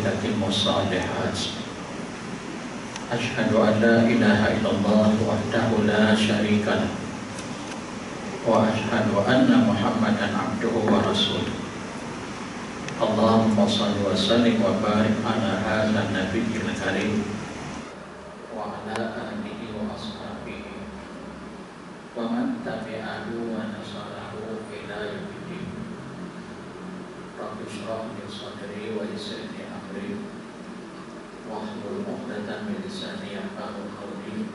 تتم الصالحات. أشهد أن لا إله إلا الله وحده لا شريك له وأشهد أن محمدا عبده ورسوله. اللهم صل وسلم وبارك على هذا النبي الكريم وعلى آله وأصحابه ومن تبعه ونصره إلى يوم الدين. رب اشرح لي صدري ويسر لي أمري wahlul 'uqdatam min lisani yafqahu qawli.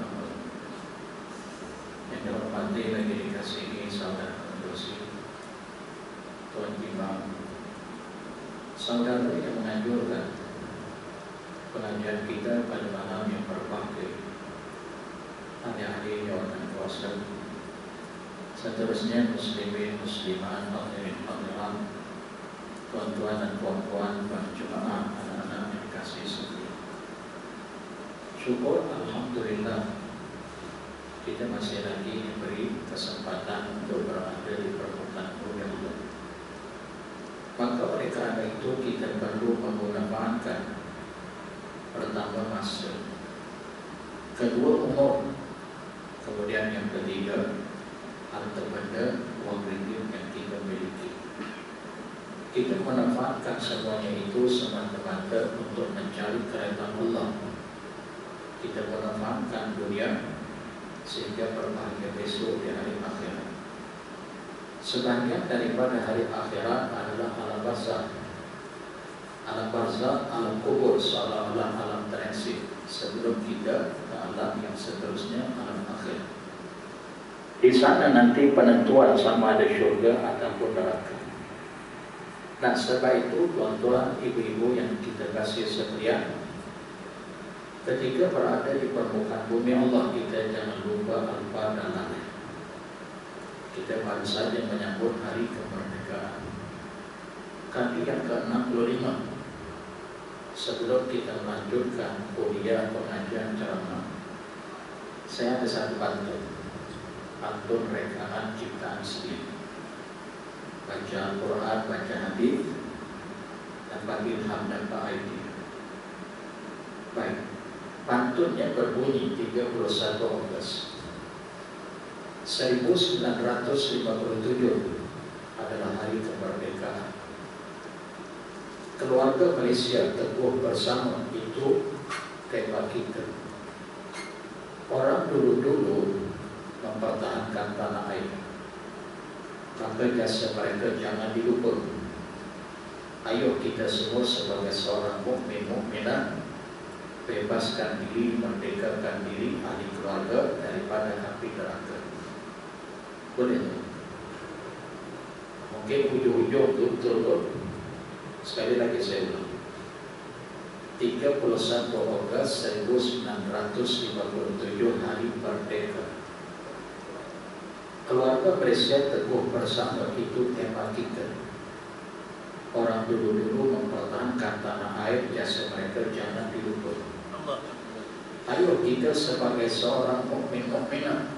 Yang dihormati lagi dikasihi saudara Dosi, Tuan Imam, saudara yang menganjurkan pengajian kita pada malam yang berbahagia, hari-hari Ramadan puasa. Seterusnya muslimin muslimat, hadirin hadirat, tuan-tuan dan puan-puan, para jemaah, anak-anak yang dikasihi sekalian. Syukur alhamdulillah kita masih lagi diberi kesempatan untuk berada di permukaan bumi Allah. Maka oleh karena itu kita perlu memanfaatkan pertama masa, kedua umur, kemudian yang ketiga harta benda uang ringgit yang kita miliki. Kita memanfaatkan semuanya itu semata-mata untuk mencari keredaan Allah. Kita memanfaatkan dunia sehingga berbahagia besok di hari akhirat. Sebagian daripada hari akhirat adalah alam barzakh. Alam barzakh, alam kubur, seolah-olah alam transit sebelum kita ke alam yang seterusnya, alam akhirat. Di sana nanti penentuan sama ada syurga ataupun neraka. Dan sebab itu tuan-tuan, ibu-ibu yang kita kasih sekalian, ketika berada di permukaan bumi Allah, kita jangan lupa alfa dan lam. Kita baru saja menyambut hari kemerdekaan, kali yang ke-65. Sebelum kita melanjutkan kuliah pengajian ceramah, saya ada satu pantun rekaan ciptaan sendiri. Baca Al-Quran, baca hadis, dan bagi ilham dan faedah. Baik. Pantunnya berbunyi 31 Agustus 1957 adalah hari kemerdekaan. Keluarga Malaysia teguh bersama, itu tema kita. Orang dulu-dulu mempertahankan tanah air, maka jasa mereka jangan dilupa. Ayo kita semua sebagai seorang mukmin mukminah bebaskan diri, merdekakan diri, ahli keluarga daripada api neraka. Boleh? Mungkin hujung-hujung betul-betul. Sekali lagi saya ulang. 31 Ogos 1957 hari merdeka. Keluarga Malaysia teguh bersama, itu tema kita. Orang dulu-dulu mempertahankan tanah air, jasa mereka jangan dilupa. Ayo kita sebagai seorang mukmin mukminah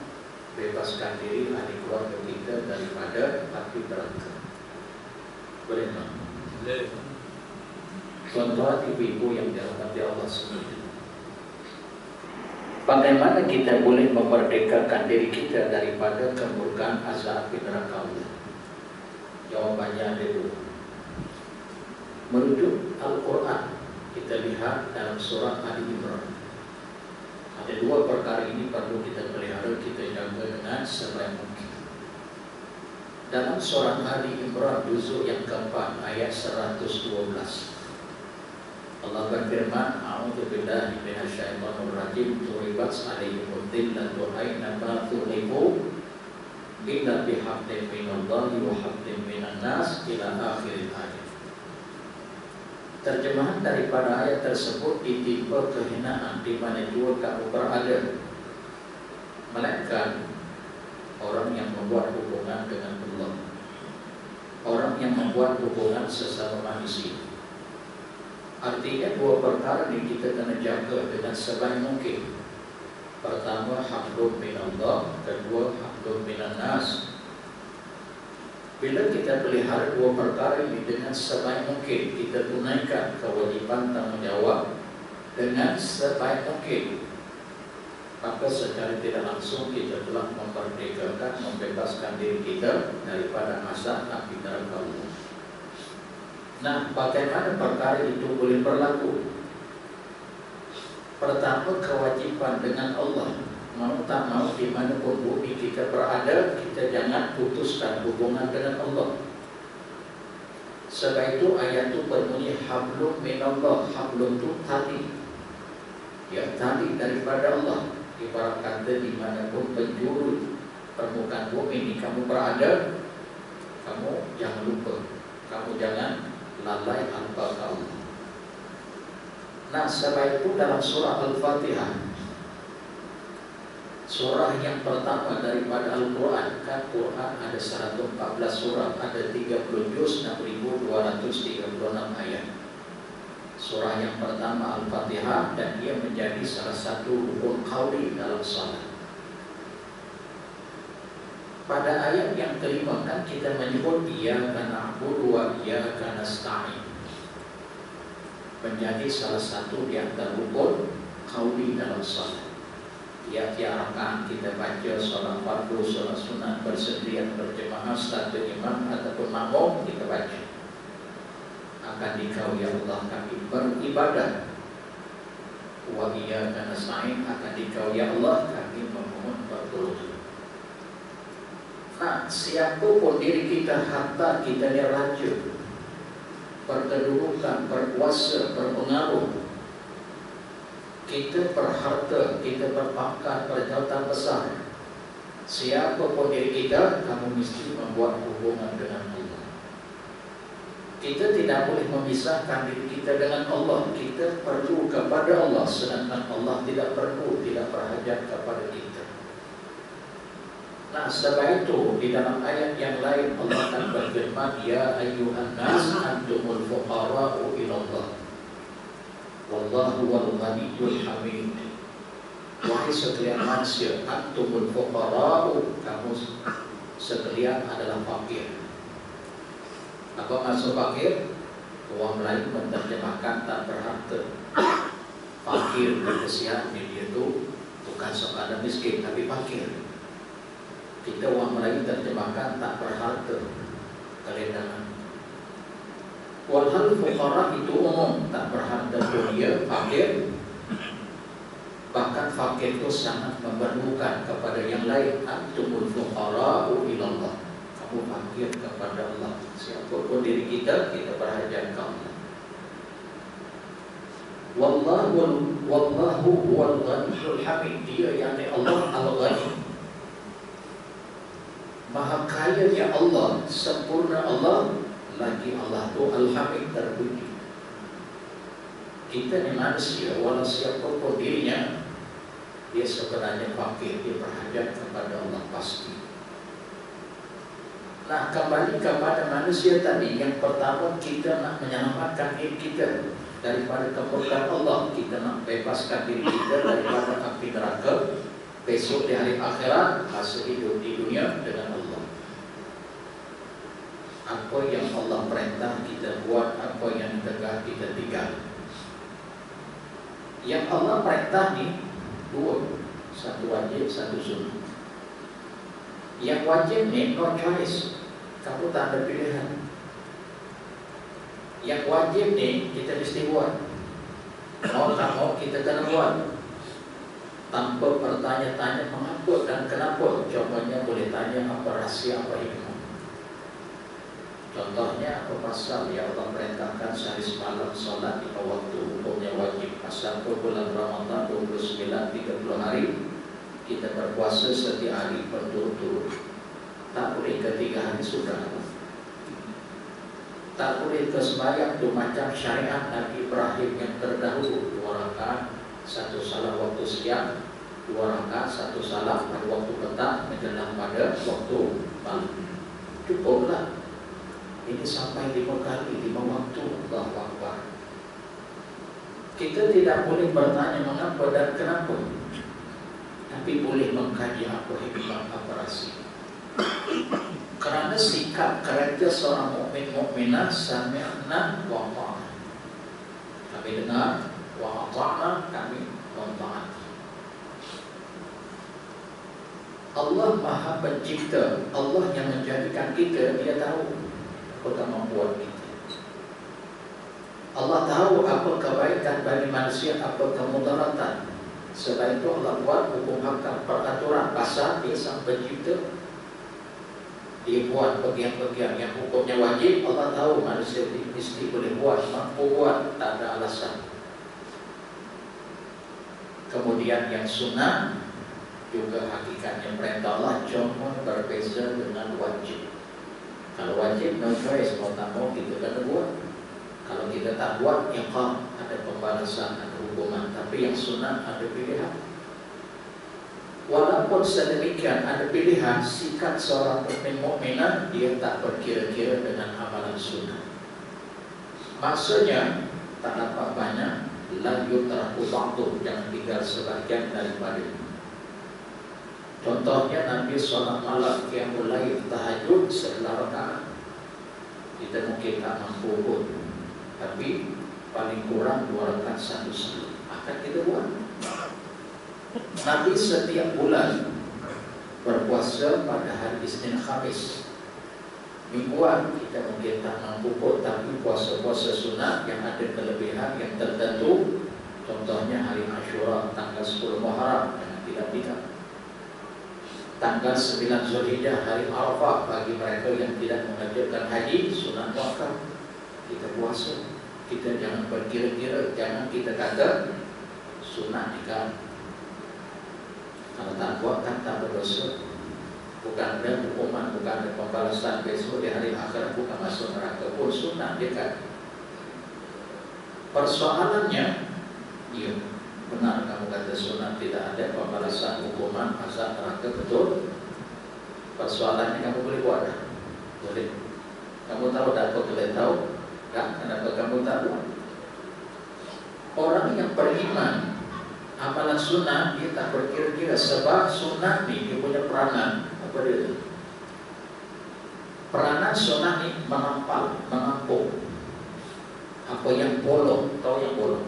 bebaskan diri, ahli keluarga kita daripada api neraka. Boleh tak? Boleh. Tuan-tuan, ibu-ibu yang dirahmati Allah sekalian, bagaimana kita boleh memerdekakan diri kita daripada kemurkaan azab api neraka Allah? Jawabannya ada dua. Merujuk Al-Quran, kita lihat dalam surah Ali Imran. Ada dua perkara ini perlu kita pelihara, kita jaga dengan sebaik mungkin. Dalam surah Ali Imran juzuk yang keempat ayat 112, Allah berfirman, A'udzubillahi minasyaitonir rajim, turibat alaihimud dhillatu aynama tuqifu illa bihaqqin minallahi wa haqqin minan nas ila akhir ayat. Terjemahan daripada ayat tersebut, ditimpa kehinaan di mana jua kamu berada, melainkan orang yang membuat hubungan dengan Allah, orang yang membuat hubungan sesama manusia. Artinya dua perkara ini kita kena jaga dengan sebaik mungkin. Pertama, haqqun minallah, kedua haqqun minan nas. Bila kita pelihara dua perkara ini dengan sebaik mungkin, kita tunaikan kewajiban tanggungjawab dengan sebaik mungkin, maka secara tidak langsung kita telah memerdekakan, membebaskan diri kita daripada azab api neraka Allah. Nah, bagaimana perkara itu boleh berlaku? Pertama, kewajiban dengan Allah. Mau tak mau, di mana pun bumi kita berada, kita jangan putuskan hubungan dengan Allah. Sebab itu ayat itu berbunyi hablum minallah. Hablum itu tali, ya, tali daripada Allah. Ibarat kata di mana pun penjuru permukaan bumi ini kamu berada, kamu jangan lupa, kamu jangan lalai apa kamu. Nah, sebab itu dalam surah Al-Fatihah, surah yang pertama daripada Al-Quran, kan Quran ada 114 surah, ada 30 juz, 6.236 ayat. Surah yang pertama Al-Fatihah, dan dia menjadi salah satu rukun qauli dalam salat. Pada ayat yang kelima kan kita menyebut iyyaka na'budu wa iyyaka nasta'in, menjadi salah satu di antara rukun qauli dalam salat. Tiap-tiap rakaat kita baca solat fardu, solat sunat bersendirian, berjemaah, satu imam ataupun makmum kita baca. Akan dikau ya Allah kami beribadah, wa iyyaka nasta'in, akan dikau ya Allah kami memohon pertolongan. Nah, siapapun diri kita, harta kita ni raja, berkedudukan, berkuasa, berpengaruh, kita berharta, kita berpangkat, berjabatan besar, siapapun diri kita, kamu mesti membuat hubungan dengan Allah. Kita tidak boleh memisahkan diri kita dengan Allah. Kita perlu kepada Allah, sedangkan Allah tidak perlu, tidak berhajat kepada kita. Nah, sebab itu di dalam ayat yang lain Allah akan berfirman, ya ayyuhan nas antumul fuqara'u ilallah wallahu wal ghaniyyul hamid. Wahai sekalian manusia, antumul fuqara'u, kamu sekalian adalah fakir. Apa maksud fakir? Orang Melayu menerjemahkan tak berharta. Fakir kesian dia itu bukan sekadar miskin, tapi fakir. Kita orang Melayu terjemahkan tak berharta, kerendahan. Walhal fuqara itu umum, tak berharta dunia, fakir. Bahkan fakir itu sangat memerlukan kepada yang lain. Antumul fuqara'u ilallah, kamu fakir kepada Allah. Siapapun diri kita, kita berhajat ke Allah. Wallahu huwal ghaniyyul hamid. Dia yang Allah al-Ghani, maha kaya ya Allah, sempurna Allah. Lagi Allah itu Al-Hamid, terpuji. Kita ni manusia, walau siapapun dirinya, dia sebenarnya fakir, dia berhajat kepada Allah pasti. Nah, kembali kepada manusia tadi, yang pertama kita nak menyelamatkan diri kita daripada kemurkaan Allah. Kita nak bebaskan diri kita daripada api neraka besok di hari akhirat, masa hidup di dunia dengan Allah. Apa yang Allah perintah kita buat, apa yang dicegah kita tinggal. Yang Allah perintah ni dua, satu wajib, satu sunnah. Yang wajib ni no choice, kamu tak ada pilihan. Yang wajib ni kita mesti buat, mau tak mau kita kena buat, tanpa bertanya-tanya mengapa dan kenapa. Contohnya boleh tanya apa rahsia, apa hikmah. Contohnya apa pasal ya Allah perintahkan sehari semalam solat 5 waktu, hukumnya wajib. Pasal bulan Ramadan 29 30 hari kita berpuasa setiap hari berturut-turut. Tak boleh ketiga hari sudah. Tak boleh kesembahyang itu macam syariat Nabi Ibrahim yang terdahulu, 2 rakaat, 1 salat waktu siang, 2 rakaat, 1 salat pada waktu petang menjelang pada waktu malam. Cukuplah. Ini sampai 5 kali, 5 waktu. Allahu Akbar. Kita tidak boleh bertanya mengapa dan kenapa, tapi boleh mengkaji apa hikmah, apa rahsia. Kerana sikap karakter seorang mukmin mukminah, sami'na wa ta'na, kami dengar, wa ata'na, kami mentaati. Allah Maha Pencipta, Allah yang menjadikan kita, Dia tahu apa kemampuan kita. Allah tahu apa kebaikan bagi manusia, apa kemudaratan. Sebab itu Allah buat hukum hakam peraturan pasal. Dia sang pencipta, Dia buat bagian-bagian yang hukumnya wajib. Allah tahu manusia mesti boleh buat, mampu buat, tak ada alasan. Kemudian yang sunnah juga hakikatnya perintah Allah, cuma berbeza dengan wajib. Kalau wajib no choice, mau tak mau kita kena buat. Kalau kita tak buat, iqam, ada pembalasan, ada hukuman. Tapi yang sunnah ada pilihan. Walaupun sedemikian ada pilihan, sikap seorang mukmin mukminah, dia tak berkira-kira dengan amalan sunnah. Maksudnya tak dapat banyak, la yutraku ba'du, jangan tinggal sebagian daripada. Contohnya Nabi sholat malam qiyamul lail tahajud 11 rakaat. Kita mungkin tak mampu pun, tapi paling kurang 2 rakaat satu salat akan kita buat. Nabi setiap bulan berpuasa pada hari Isnin Khamis. Mingguan kita mungkin tak mampu pun, tapi puasa-puasa sunat yang ada kelebihan yang tertentu. Contohnya hari Ashura tanggal 10 Muharram, yang tidak-tidak. Tanggal 9 Zulhijjah hari Arafah, bagi mereka yang tidak mengerjakan haji, sunat muakkad, kita puasa. Kita jangan berkira-kira, jangan kita kata sunat nikah. Kalau tak buat kan tak berdosa. Bukan ada hukuman, bukan ada pembalasan besok di hari akhir, bukan masuk neraka pun, sunat dia kan. Persoalannya, iya, benar kamu kata sunat tidak ada pembalasan, hukuman, azab neraka, betul. Persoalannya kamu boleh buat tak? Boleh. Kamu tahu tak apa boleh tahu? Tak, kenapa kamu tak buat? Orang yang beriman, amalan sunnah dia tak berkira-kira. Sebab sunnah ni dia punya peranan. Apa dia? Peranan sunnah ni menampal, menampung apa yang bolong. Tahu yang bolong?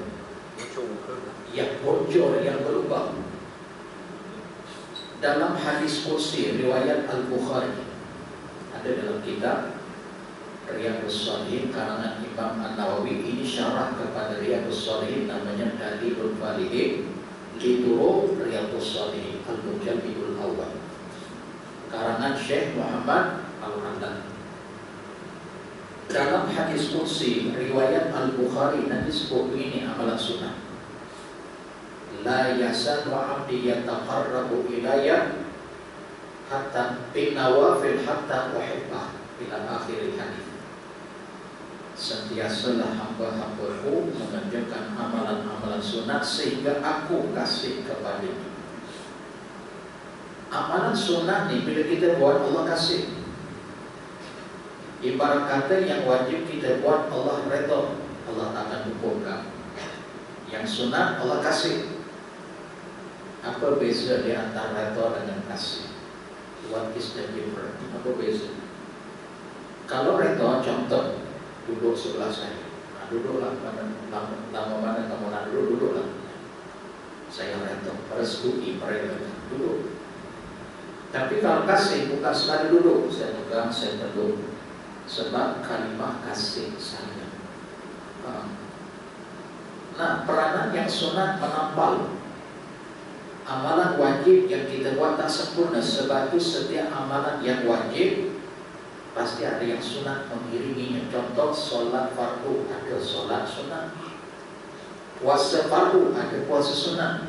Yang bocor, yang berubah. Dalam hadis kursi riwayat Al-Bukhari, ada dalam kitab Riyadhus Shalihin karangan Imam An-Nawawi. Ini syarah kepada Riyadhus Shalihin, namanya Dalilul Falihin Lituru Riyadhus Shalihin Al-Mujallidul Awal, karangan Syekh Muhammad Al-Hamdan. Dalam hadis kursi riwayat Al-Bukhari, nanti sebut ini amalan sunnah. La yasalu abdi yataqarrabu ilayya hatta bin nawafil hatta uhibbah, ila akhir hadis. Sentiasalah hamba-hambaku mengerjakan amalan-amalan sunat sehingga aku kasih kepadanya. Amalan sunat ni bila kita buat, Allah kasih. Ibarat kata yang wajib kita buat Allah redha, Allah tak akan hukumkan. Yang sunat Allah kasih. Apa beza di antara redha dengan kasih? What is the difference? Apa beza? Kalau redha, contoh duduk sebelah saya, duduklah, lama mana kamu nak duduk, duduklah. Saya redha, restui, mereka duduk. Tapi kalau kasih bukan sekali duduk, saya pegang, saya teguh. Sebab kalimah kasih saya. Nah, peranan yang sunat menampal. Amalan wajib yang kita buat tak sempurna. Sebab itu setiap amalan yang wajib pasti ada yang sunat mengiringinya. Contoh solat fardu, ada solat sunat. Puasa fardu, ada puasa sunat.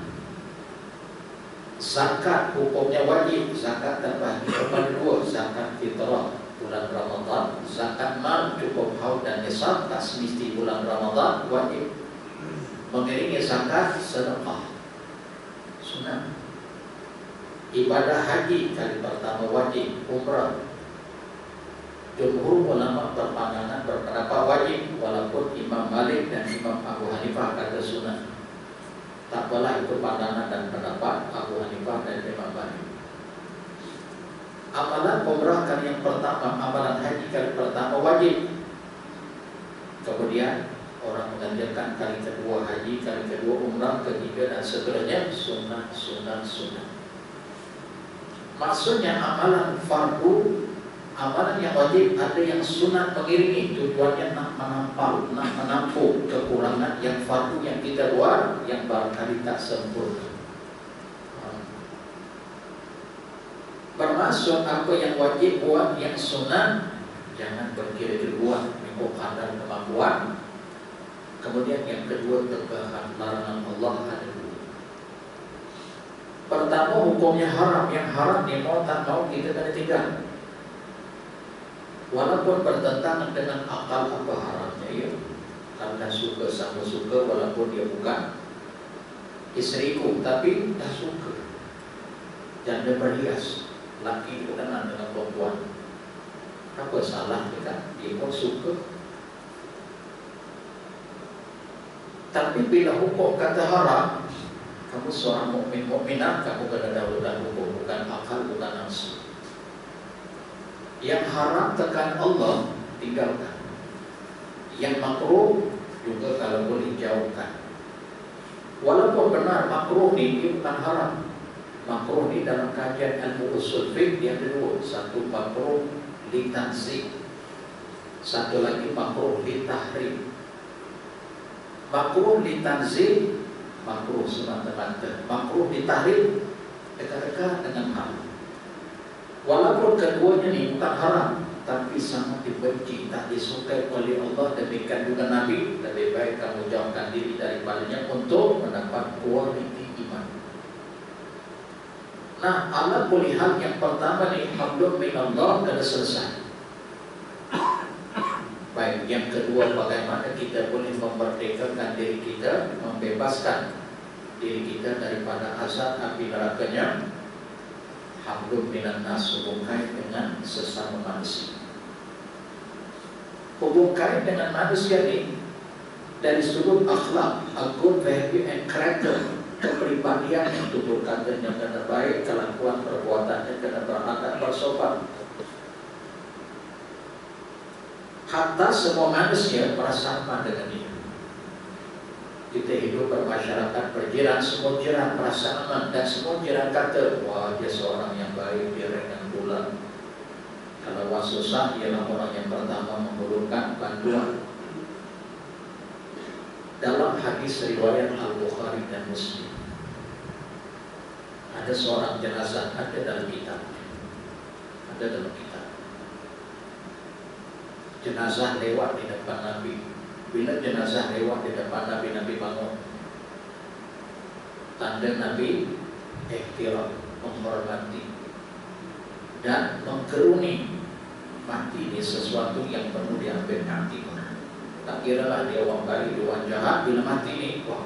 Zakat hukumnya wajib. Zakat terbagi kepada dua, zakat fitrah bulan Ramadan, zakat mal cukup haul dan nisab, tak semesti bulan Ramadan wajib. Mengiringi zakat sedekah sunat. Ibadah haji kali pertama wajib, umrah. Jumhur ulama berpandangan berpendapat wajib, walaupun Imam Malik dan Imam Abu Hanifah kata sunat. Tak apalah, itu pandangan dan pendapat Abu Hanifah dan Imam Malik. Amalan umrah kali yang pertama, amalan haji kali pertama wajib. Kemudian orang mengajarkan kali kedua haji, kali kedua umrah, ketiga dan seterusnya sunnah. Maksudnya amalan fardu, amalan yang wajib ada yang sunat mengiringi, tujuannya nak menampung kekurangan yang fardu yang kita buat yang barangkali tak sempurna. Bermaksud apa yang wajib buat, yang sunat jangan berkira-kira buat mengikut kadar kemampuan. Kemudian yang kedua, tegakan larangan Allah ada dua. Pertama, hukumnya haram. Yang haram ni mau tak mau kita kena tinggal, walaupun bertentangan dengan akal apa haramnya ya. Karena suka sama suka, walaupun dia bukan istriku, tapi dah suka. Janda berhias, laki berkenan dengan perempuan, apa salah kita? Dia pun suka. Tapi bila hukum kata haram, kamu seorang mukminah, kamu kena dahulukan hukum, bukan akal, bukan nafsu. Yang haram tekan Allah, tinggalkan. Yang makruh juga kalau boleh jauhkan. Walaupun benar makruh ini bukan haram. Makruh ini dalam kajian ilmu usul fiqh yang kedua, satu makruh li tanzih, satu lagi makruh li tahrim. Makruh li tanzih, makruh semata-mata. Makruh li tahrim, dekat-dekat dengan haram. Walaupun keduanya ini bukan haram, tapi sangat dibenci, tak disukai oleh Allah, demikian juga Nabi. Lebih baik kamu jauhkan diri daripadanya untuk mendapat kualiti iman. Nah, ala kulli hal yang pertama ni hamdun min Allah kena selesai. Baik, yang kedua, bagaimana kita boleh memerdekakan diri kita, membebaskan diri kita daripada azab api nerakanya. Hamdun minan nas, hubungkan dengan sesama manusia. Hubungkan dengan manusia ini dari sudut akhlak, good behavior and character, kepribadian yang tutur katanya kena baik, kelakuan perbuatannya kena beradab bersopan. Hatta semua manusia merasa sama dengan dia. Kita hidup bermasyarakat, berjiran, semua jiran merasa aman, dan semua jiran kata, wah dia seorang yang baik, dia ringan bulan. Kalau wah susah, ialah orang yang pertama menghulurkan bantuan. Dalam hadis riwayat Al-Bukhari dan Muslim, ada seorang jenazah, ada dalam kitab, jenazah lewat di depan Nabi. Bila jenazah lewat di depan Nabi, Nabi bangun. Tanda Nabi ihtiram, menghormati dan mengkeruni. Mati ini sesuatu yang perlu diambil hati. Tak kira lah dia orang baik, dia orang jahat. Bila mati ini, wah,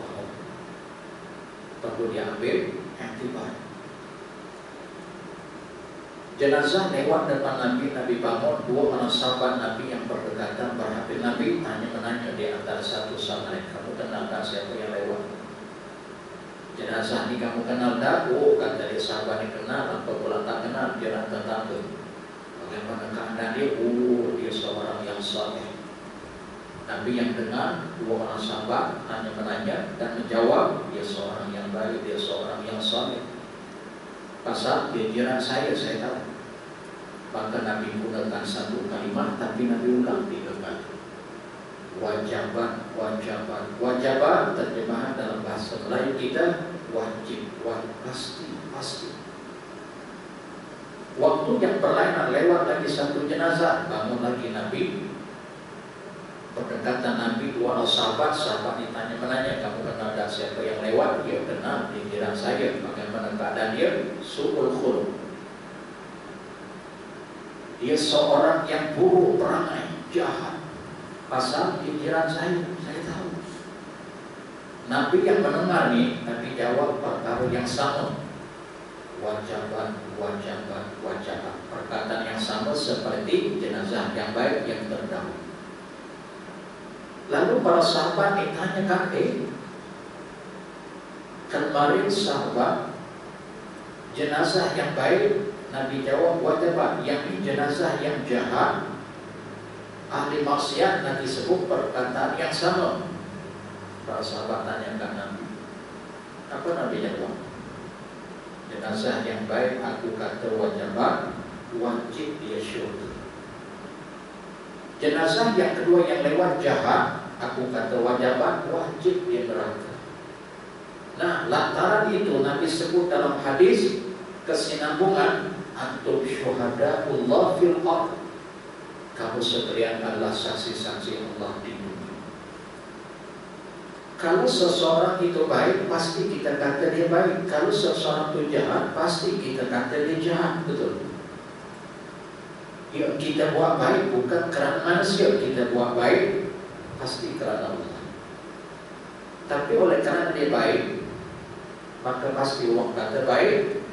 perlu diambil iktibar. Jenazah lewat depan Nabi, Nabi bangun. Dua orang sahabat Nabi yang berdekatan berhati Nabi menanya di antara satu sama lain, kamu kenal tak siapa yang lewat? Jenazah ini kamu kenal tak? Oh, kata dia, sahabat ini kenal, apa pula tak kenal, dia nak tetangga. Bagaimana keadaan dia? Oh, dia seorang yang saleh. Nabi yang dengar, dua orang sahabat hanya menanya dan menjawab, dia seorang yang baik, dia seorang yang saleh. Pasal dia jiran saya tahu. Maka Nabi gunakan satu kalimat, tapi Nabi ulang 3 kali. Wajaban, wajaban, wajaban. Terjemahan dalam bahasa Melayu kita, wajib, pasti. Waktu yang berlainan lewat lagi satu jenazah, bangun lagi Nabi. Berdekatan Nabi, dua sahabat ditanya menanya, kamu kenal tak siapa yang lewat? Dia kenal, dia jiran saya. Bagaimana keadaan dia? Su'ul khuluq. Dia seorang yang buruk perangai, jahat. Pasal dia jiran saya tahu. Nabi yang mendengar ni, Nabi jawab perkara yang sama. Wajaban. Perkataan yang sama seperti jenazah yang baik yang terdahulu. Lalu para sahabat ditanyakan, kemarin sahabat jenazah yang baik Nabi jawab wajabat, yakni jenazah yang jahat, ahli maksiat. Nabi sebut perkataan yang sama. Para sahabat tanyakan Nabi, apa Nabi jawab? Jenazah yang baik, aku kata wajabat, wajib dia syurga. Jenazah yang kedua yang lewat jahat, aku kata wajabat, wajib dia neraka. Nah, lantaran itu Nabi sebut dalam hadis kesinambungan, antum syuhadaullah fil ardh, kamu sekalian adalah saksi-saksi Allah di dunia. Kalau seseorang itu baik, pasti kita kata dia baik. Kalau seseorang itu jahat, pasti kita kata dia jahat. Betul. Ya, kita buat baik bukan kerana manusia, kita buat baik pasti kerana Allah. Tapi oleh kerana dia baik, maka pasti orang kata baik.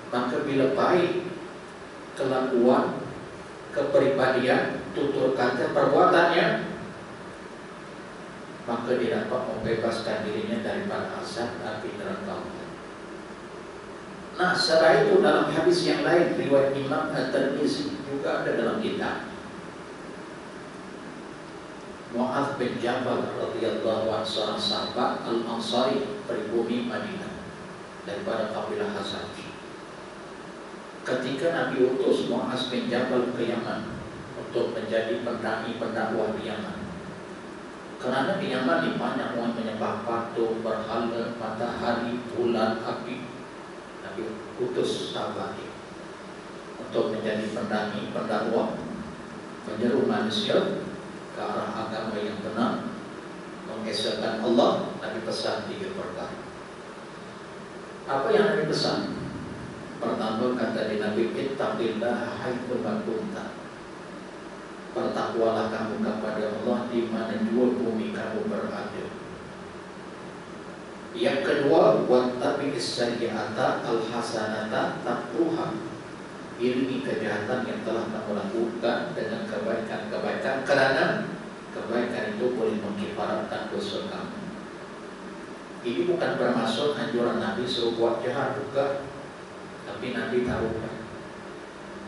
Maka bila baik kelakuan, kepribadian, tutur kata, perbuatannya, maka dia dapat membebaskan dirinya daripada azab api neraka. Nah, setelah itu dalam hadis yang lain riwayat Imam At-Tirmizi juga ada dalam kitab, Mu'adz bin Jabal radhiyallahu anhu, seorang sahabat Al-Ansari pribumi Madinah daripada kabilah Khazraj. Ketika Nabi utus Mu'adz bin Jabal ke Yaman untuk menjadi pendakwah di Yaman, kerana di Yaman ini banyak orang menyembah patung, berhala, matahari, bulan, api, Nabi utus sahabat untuk menjadi pendakwah, menyeru manusia ke arah agama yang benar, mengesahkan Allah. Nabi pesan 3 perkara. Apa yang Nabi pesan? Pertama, kata di Nabi, ittaqillaha haitsu ma kunta, bertakwalah kamu kepada Allah di mana jua bumi kamu berada. Yang kedua, wattabi'is sayyi'ata al-hasanata tamhuha, ilmi kejahatan yang telah kamu lakukan dengan kebaikan-kebaikan, kerana kebaikan itu boleh mengkifaratkan dosa kamu. Ini bukan bermaksud anjuran Nabi suruh buat jahat, bukan. Tapi Nabi tahu kan,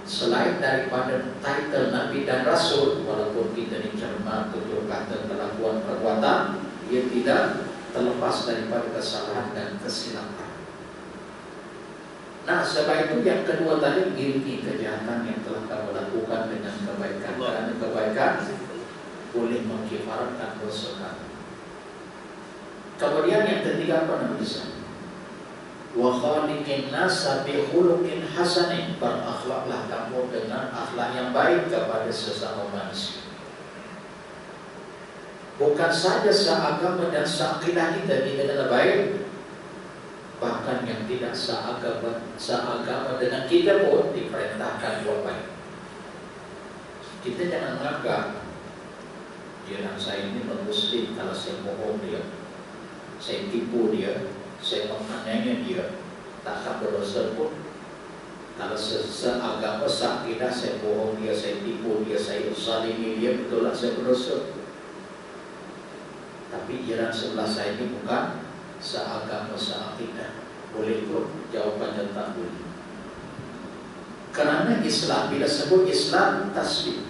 selain daripada title Nabi dan Rasul, walaupun kita dicermat tutur kata, kelakuan, perbuatan, ia tidak terlepas daripada kesalahan dan kesilapan. Nah, sebab itu yang kedua tadi, ilmi kejahatan yang telah kamu lakukan dengan kebaikan, kerana kebaikan boleh mengkifaratkan dosa kamu. Kemudian yang ketiga apa Nabi bisa? Wa khaliqin nasa bi khuluqin hasanin, berakhlaklah kamu dengan akhlak yang baik kepada sesama manusia. Bukan saja seagama dan seakidah kita kena baik, bahkan yang tidak seagama dengan kita pun diperintahkan buat baik. Kita jangan menganggap jiran saya ini non-muslim, kalau saya bohong dia, saya tipu dia, saya menganiaya dia, tak akan berdosa pun. Kalau seagama, seakidah, saya bohong dia, saya tipu dia, saya zalimi dia, betul lah saya berdosa. Tapi jiran sebelah saya ini bukan seagama, seakidah, boleh pun? Jawabannya tak boleh. Kerana Islam, bila sebut Islam, tasbih,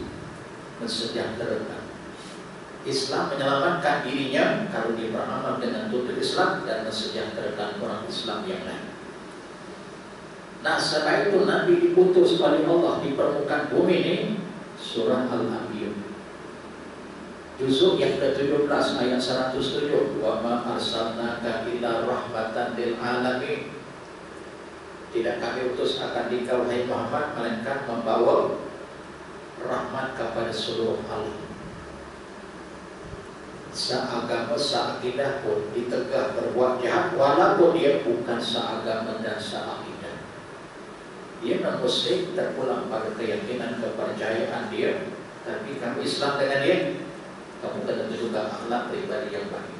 mensejahterakan. Islam menyelamatkan dirinya kalau dia beramal dengan tutur Islam dan mensejahterakan orang Islam yang lain. Nah, setelah itu Nabi diputus oleh Allah di permukaan bumi ini. Surah Al-Anbiya juzuk yang ke-17 ayat 107, wa ma arsalnaka illa rahmatan lil alamin, tidak kami utus akan dikau hai Muhammad melainkan membawa rahmat kepada seluruh alam. Seagama, seakidah pun ditegah berbuat jahat, walaupun dia bukan seagama dan seakidah. Dia non-muslim, terpulang pada keyakinan, kepercayaan dia, tapi kamu Islam dengan dia, kamu kena tunjukkan akhlak pribadi yang baik.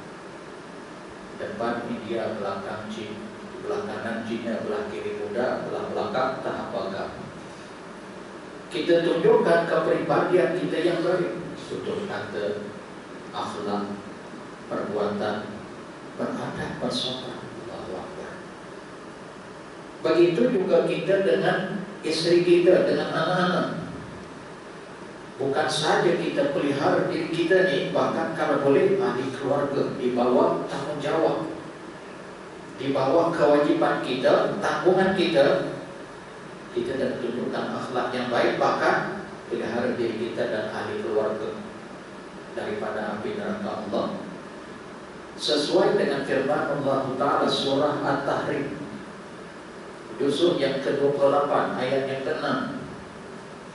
Depan India, belakang Cina, belah kanan Cina, belah kiri Buddha, belah belakang tahap agama. Kita tunjukkan kepribadian kita yang baik, tutur kata, akhlak, perbuatan, beradab, bersopan. Begitu juga kita dengan istri kita, dengan anak-anak. Bukan saja kita pelihara diri kita ni, bahkan kalau boleh ahli keluarga di bawah tanggung jawab, di bawah kewajiban kita, tanggungan kita. Kita dah tunjukkan akhlak yang baik, bahkan pelihara diri kita dan ahli keluarga daripada api neraka Allah, sesuai dengan firman Allah Ta'ala surah At-Tahrim juzuk yang ke-28 ayat yang ke-6.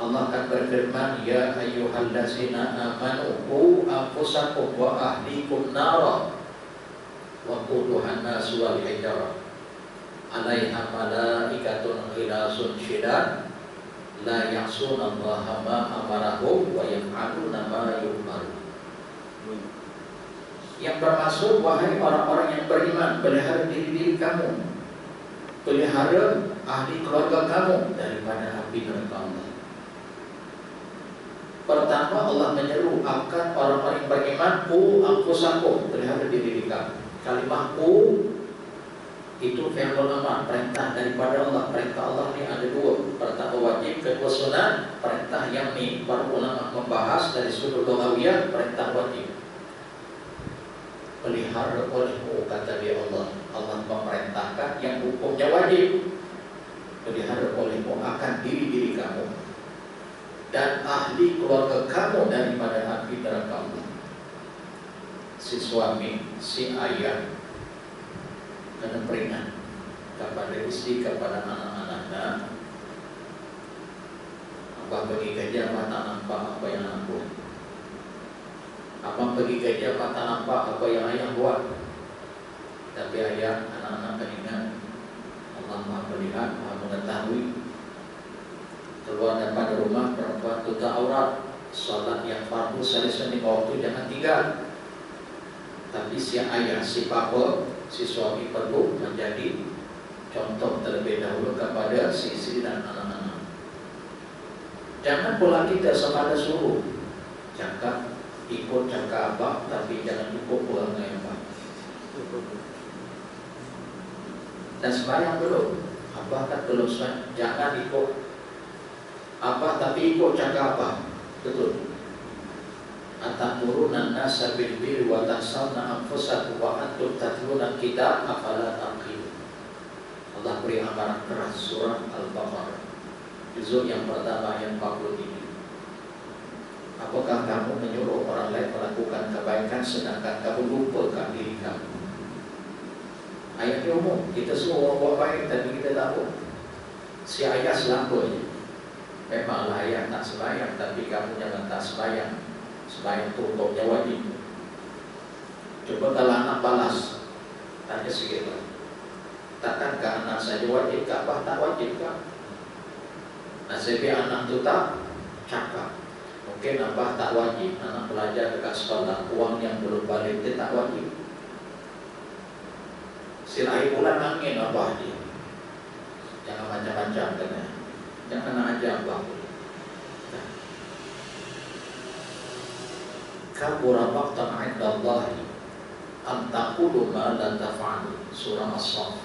Allah akan berfirman, ya ayyuhallazina amanu qu anfusakum wa ahlikum nara wa quduhan nas wal hijarah 'alaiha malaikatun ghilasun syidad la ya'sunallaha ma amarahum wa yaf'aluna ma yu'marun. Yang bermaksud, wahai orang-orang yang beriman, pelihara diri-diri kamu, pelihara ahli keluarga kamu daripada api neraka Allah. Pertama, Allah menyeru akan orang-orang yang beriman, qu anfusakum, pelihara diri kamu. Kalimah qu itu fi'il amar, perintah daripada Allah. Perintah Allah ni ada dua, perintah wajib, kedua sunat. Perintah yang ni para ulama membahas dari sudut lughawiyah, perintah wajib. Pelihara olehmu, kata dia Allah. Allah memerintahkan yang hukumnya wajib. Pelihara olehmu akan diri-diri kamu dan ahli keluarga kamu daripada api neraka Allah. Si suami, si ayah kena peringat kepada istri, kepada anak-anaknya. Abang pergi kerja, abang tak nampak apa yang anak buat. Abang pergi kerja, abang tak nampak apa yang ayah buat. Tapi ayah, anak-anak ingat Allah Maha melihat, Maha mengetahui. Keluar daripada rumah, perempuan tutup aurat, salat yang fardu selesai di waktu jangan tinggal. Tapi si ayah, si bapa, si suami perlu menjadi contoh terlebih dahulu kepada si istri dan anak-anak. Jangan pula kita semata suruh cakap, ikut cakap abang, tapi jangan ikut pulang dengan abang. Dan sembahyang belum, abang kan belum sembahyang, jangan ikut abang tapi ikut cakap abang. Betul. Atamuruna an-nasa bil birri wa tansawna anfusakum wa antum tatluna kitab afala taqilun. Allah beri amaran keras, surah Al-Baqarah juzuk yang pertama ayat 43. Apakah kamu menyuruh orang lain melakukan kebaikan sedangkan kamu lupakan diri kamu? Ayatnya umum, kita semua orang buat baik tapi kita tahu. Si ayah selamanya, memanglah ayah tak sembahyang, tapi kamu jangan tak sembahyang. Sembahyang itu hukumnya wajib. Coba kalau anak balas, tanya sikit lah, takkankah anak saja wajib, Abah tak wajib kah? Nasibnya anak itu tak cakap. Mungkin Abah tak wajib, anak belajar dekat sekolah, uang yang belum balik dia tak wajib. Silai bulan angin Abah dia, jangan macam-macam kena. Jangan nak ajar Abah. Kabura maqtan 'inda Allah an taqulu ma la taf'alu, surah As-Saff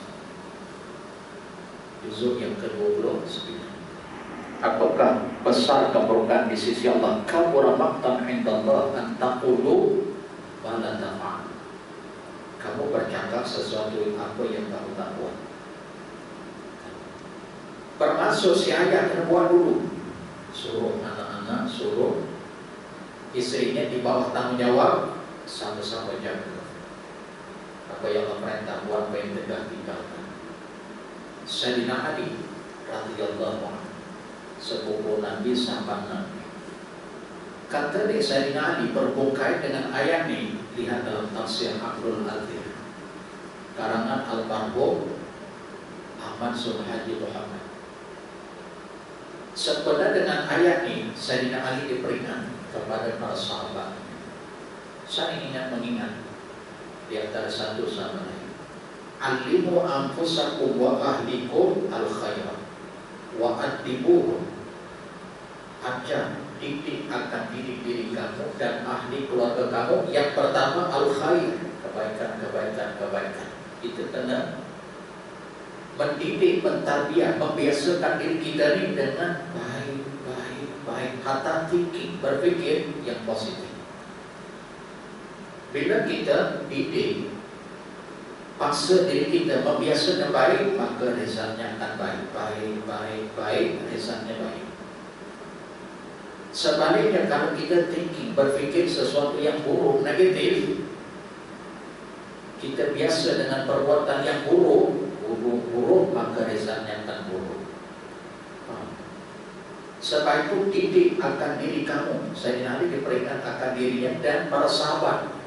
juzuk yang ke-29. Apakah besar keburukan di sisi Allah? Kabura maqtan 'inda Allah an taqulu ma la taf'alu, kamu bercakap sesuatu apa yang kamu tak buat. Bermaksud si ayah kena buat dulu, suruh anak-anak, suruh istrinya di bawah tanggung jawab, sama-sama jaga apa yang Allah perintah buat, apa yang tidak tinggalkan. Sayyidina Ali radhiyallahu anhu, sepupu Nabi, sahabat Nabi, kata dia Sayyidina Ali berbungkai dengan ayat ini. Lihat dalam tafsir Aqlul Adhir karangan Al-Marhum Ahmad Sulhaji Muhammad. Sebenarnya dengan ayat ini Sayyidina Ali diperingat kepada para sahabat. Saya ingat mengingat di antara satu sama lain. Alimu anfusakum wa ahlikum al-khairah wa adibuhum. Ajar, didik akan diri kamu dan ahli keluarga kamu. Yang pertama al-khair, kebaikan. Itu kena mendidik, mentarbiyah, membiasakan diri kita ini dengan baik, hatta thinking, berpikir yang positif. Bila kita didik, paksa diri kita membiasakan baik, maka resultnya akan baik, resultnya baik. Sebaliknya, kalau kita thinking, berfikir sesuatu yang buruk, negatif, kita biasa dengan perbuatan yang buruk, maka resultnya akan buruk. Sebab itu didik akan diri kamu. Sayyidina Ali diperingat akan dirinya dan para sahabat.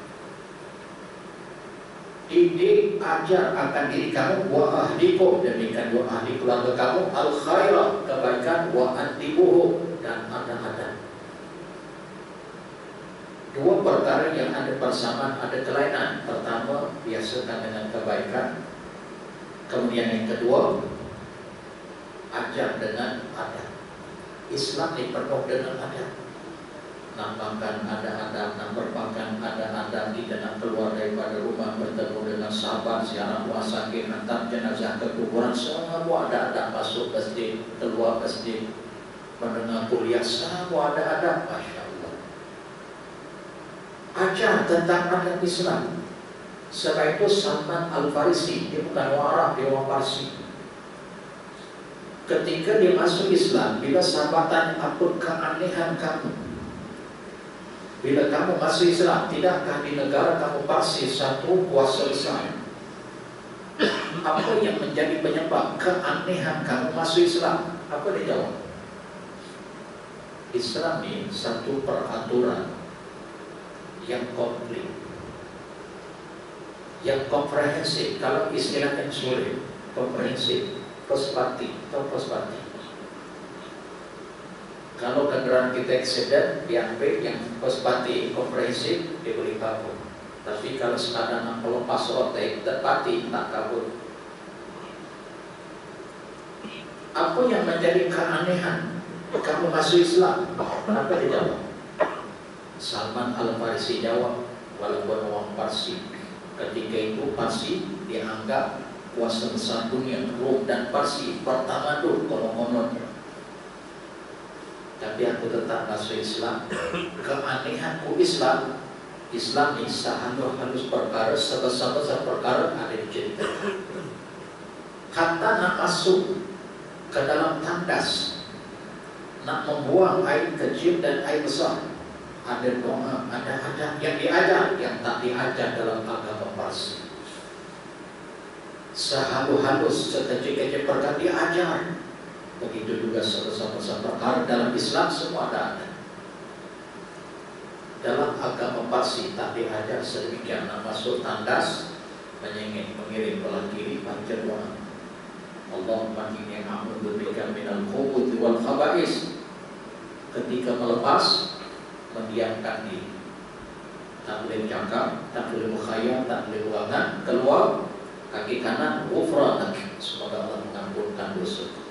Didik, ajar akan diri kamu, wa ahlikum, demikian dua ahli keluarga kamu, al khairah, kebaikan, wa antibuhu, dan ada. Dua perkara yang ada persamaan, ada kelainan. Pertama, biasakan dengan kebaikan. Kemudian yang kedua, ajar dengan adab. Islam dipenuh dengan adab. Nak makan ada adab, nak berpakaian ada adab, kita nak keluar daripada rumah bertemu dengan sahabat, ziarah muasakir, hantar jenazah ke kuburan, semua ada adab. Masuk masjid, keluar masjid, mendengar kuliah, semua ada adab. Masya Allah. Ajar tentang adab Islam. Sebab itu Salman Al-Farisi, dia bukan orang Arab, dia orang Parsi. Ketika dia masuk Islam, bila sahabat tanya, apa keanehan kamu? Bila kamu masuk Islam, tidakkah di negara kamu Parsi satu puasa Islam? Apa yang menjadi penyebab keanehan kamu masuk Islam? Apa dia jawab? Islam ini satu peraturan yang komplit, yang komprehensif. Kalau istilah yang sulit, komprehensif, pospati atau pospati. Kalau kendaraan kita accident, diambil yang pospati, komprehensif, diberi kabur. Tapi kalau sekadar nak lepas rotek, terpati, tak kabur. Apa yang menjadi keanehan kamu masuk Islam? Apa dia jawab? Salman Al-Farisi jawab, walaupun orang Parsi, ketika itu Parsi dianggap kuasa besar dunia. Rom dan Parsi pertama tuh konon-konon. Tapi aku tetap masuk Islam. Keanehanku Islam ini sehalus perkara, sebesar-besar perkara ada di cerita. Kata nak masuk ke dalam tandas, nak membuang air kecil dan air besar, ada doa, ada adab yang diajar, yang tak diajar dalam agama Parsi. Sehalus-halus, sekecil-kecil perkara diajar. Begitu juga sebesar-besar perkara dalam Islam semua ada. Dalam agama Parsi tak diajar sedemikian. Nak masuk tandas, menyengit, mengirim belah kiri, baca doa, Allahumma inni a'udzu bika minal khubuthi wal khaba'is. Ketika melepas, mendiamkan diri. Tak boleh cakap, tak boleh berkhayal, tak boleh buangan. Keluar, kaki kanan, ghufranak, semoga Allah mengampunkan dosa.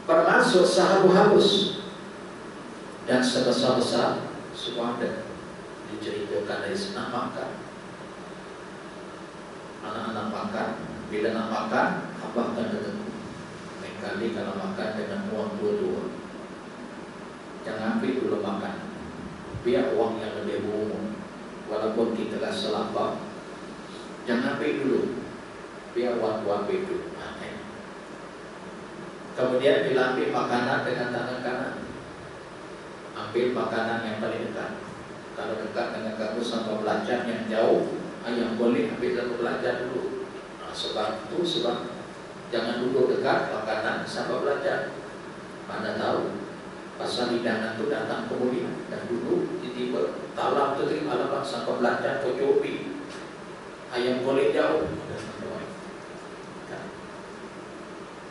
Termasuk sehalus-halus dan sebesar-besar semua ada diceritakan dari nak makan. Anak-anak makan, bila nak makan, abahkan ketemu. Lain kali kalau makan dengan uang dua-dua, jangan ambil dulu makan, biar uang yang lebih berumur. Walaupun kita dah selapar, jangan ambil dulu, biar uang ambil dulu. Kemudian bila ambil makanan dengan tangan kanan, ambil makanan yang paling dekat. Kalau dekat dengan kamu sampai belajar yang jauh, yang boleh ambil satu belajar dulu. Sebab jangan duduk dekat makanan sampai belajar. Mana tahu pasal hidangan itu datang kemudian dan duduk tiba-tiba talam tu terima alamat sampai belajar kocopi. Ayam boleh jauh.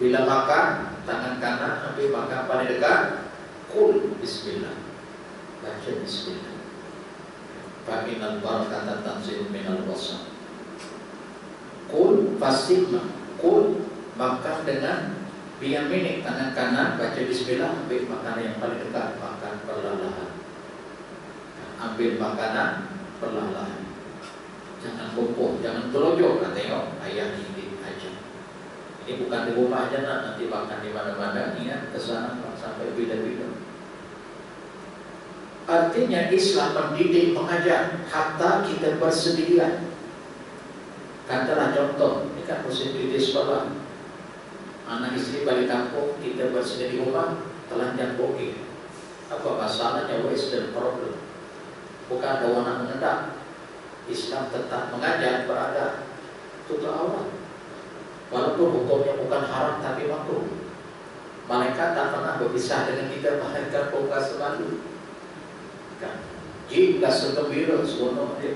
Bila makan, tangan kanan ambil makan paling dekat, kul bismillah, baca bismillah. Fa'inal barakata tanzil minal wasam. Kul fasimah, kul makan dengan biyaminik, tangan kanan baca bismillah, ambil makanan yang paling dekat, makan perlahan-lahan. Ambil makanan perlahan-lahan. Jangan kumpul, jangan telojok. Tengok ayah ini ajar. Ini bukan di rumah aja nak, nanti makan di mana-mana, ya, ke sana sampai bila-bila. Artinya Islam mendidik, mengajar, hatta kita bersedia. Katalah contoh, ini kan musim di sekolah, anak istri balik kampung, kita bersedia di rumah, telanjang bokeh. Apa masalahnya? Western problem. Bukan ada warna mengendap. Islam tetap mengajar berada tutup aurat. Walaupun hukumnya bukan haram tapi makruh. Malaikat tak pernah berpisah dengan kita, malaikat buka selalu. Kan? Jika segembira seronok dia.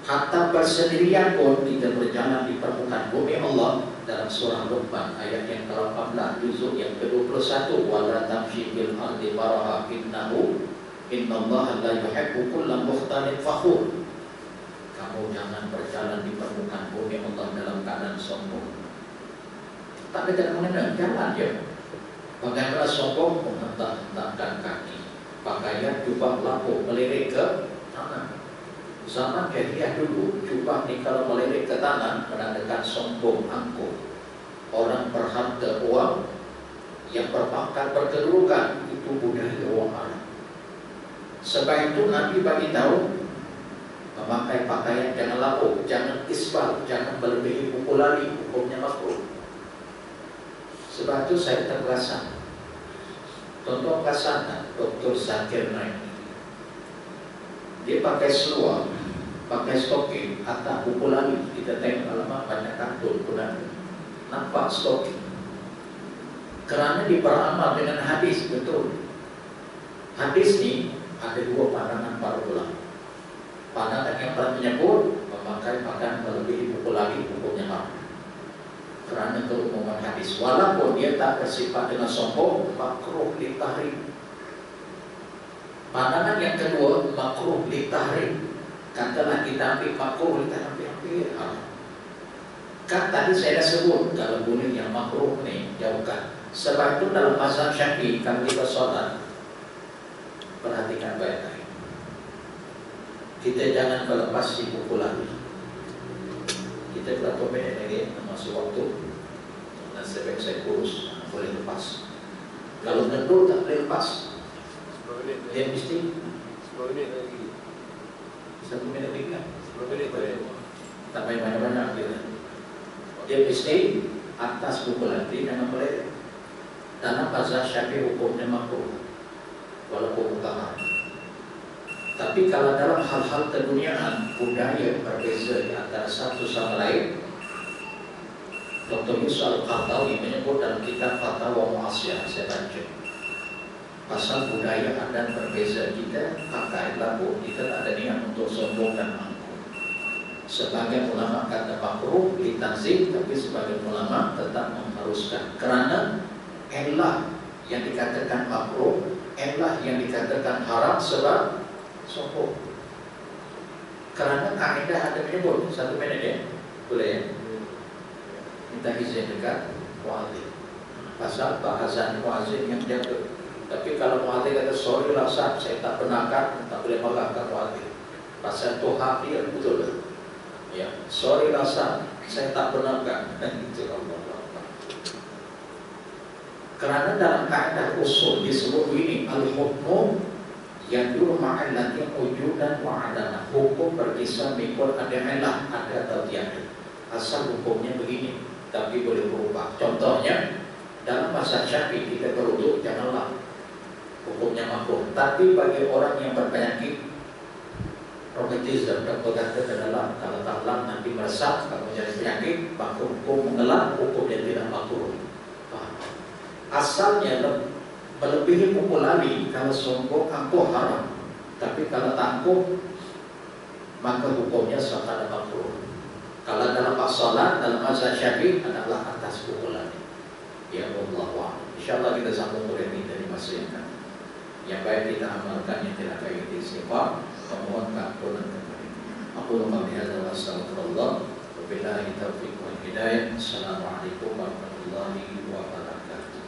Hatta bersendirian pun kita berjalan di permukaan bumi Allah. Dalam surah Luqman ayat yang ke-18 juzuk yang ke-21, wala tamshi fil ardi maraha innallaha la yuhibbu kulla mukhtalin fakhur. Kamu jangan berjalan di permukaan bumi Allah dalam keadaan sombong. Tak ada mengenal jalan ya. Bagaimana sombong? Menghentak-hentakkan kaki, pakaian jubah lapuk melirik ke tanah. Zaman jahiliyah dulu, jubah ni kalau melirik ke tanah menandakan sombong, angkuh. Orang berharta uang, yang berpangkat berkedudukan, itu budaya orang Arab. Sebab itu Nabi bagi tahu memakai pakaian jangan lapuk, jangan isbal, jangan melebihi buku lari, hukumnya makruh. Sebab itu saya terperasan. Contoh kasana Dr. Zakir Naik, dia pakai seluar, pakai stocking atau buku lari. Kita tengok alamat banyak kartun pun nampak stocking. Kerana diperamal dengan hadis, betul. Hadis ni ada dua pandangan para ulama. Pandangan yang pertama menyebut memakai pakaian melebihi buku lari hukumnya haram. Kerana keumuman hadis, walaupun dia tak bersifat dengan sombong, makruh li tahrim. Pandangan yang kedua, makruh li tahrim. Katalah kita ambil makruh, kita ambil haram. Kan tadi saya dah sebut kalau boleh yang makruh ni jauhkan. Sebab itu dalam mazhab Syafi'i kalau kita solat, perhatikan baik-baik. Kita jangan melepas si buku lagi. Kita berapa minit lagi masih waktu. Dan sebab saya kurus boleh lepas. Kalau ngendur tak boleh lepas. Dia mesti 10 minit lagi. 1 minit lagi kan? 10 minit boleh. Tak payah banyak-banyak kita. Dia mesti atas buku lagi jangan boleh. Dalam mazhab Syafi'i hukumnya makruh, walaupun utama. Tapi kalau dalam hal-hal keduniaan, budaya berbeza di antara satu sama lain, Dr. Musa Al-Qardawi menyebut dalam kitab Fatwa Mu'asiyah, saya baca, pasal budaya adat berbeza kita, pakai labu, kita tak ada niat untuk sombong dan angkuh. Sebagian ulama kata makruh, ditanzim, tapi sebagian ulama tetap mengharuskan. Kerana elah yang dikatakan makruh, elah yang dikatakan haram sebab sombong. Kerana kaedah ada menyebut 1 minit ya, boleh ya? Minta izin dekat muadzin. Pasal bahasan muadzin yang jaga. Tapi kalau muadzin kata sorry lah Ustaz, saya tak benarkan, tak boleh melanggar muadzin. Pasal Tuhan dia betul tak? Ya, sorry lah Ustaz, saya tak benarkan. Itu Allah. Kerana dalam kaedah usul disebut ini al-hukmu yaduru ma'allati wujudan wa adana. Hukum berkisar mengikut ada ilah, ada atau tiada. Asal hukumnya begini, tapi boleh berubah. Contohnya dalam mazhab Syafi'i kita beruduk janganlah, hukumnya makruh. Tapi bagi orang yang berpenyakit rheumatism, dokter kata ke dalam kalau tak lap nanti meresap, kalau menjadi penyakit, maka hukum mengelak, hukumnya tidak makruh. Asalnya melebihi buku lari kalau sombong angkuh haram. Tapi kalau tak angkuh, maka hukumnya suatu makruh. Kalau dalam salat, dalam mazhab Syafi'i adalah atas buku lari. Ya Allah, insyaAllah kita sambung oleh ini dari masa yang akan. Yang baik kita amalkan, yang tidak baik kita istighfar, memohon keampunan kepada. Aku lupa bihadza wa astagfirullah. Wabillahi taufiq wal hidayah. Assalamualaikum warahmatullahi wabarakatuh.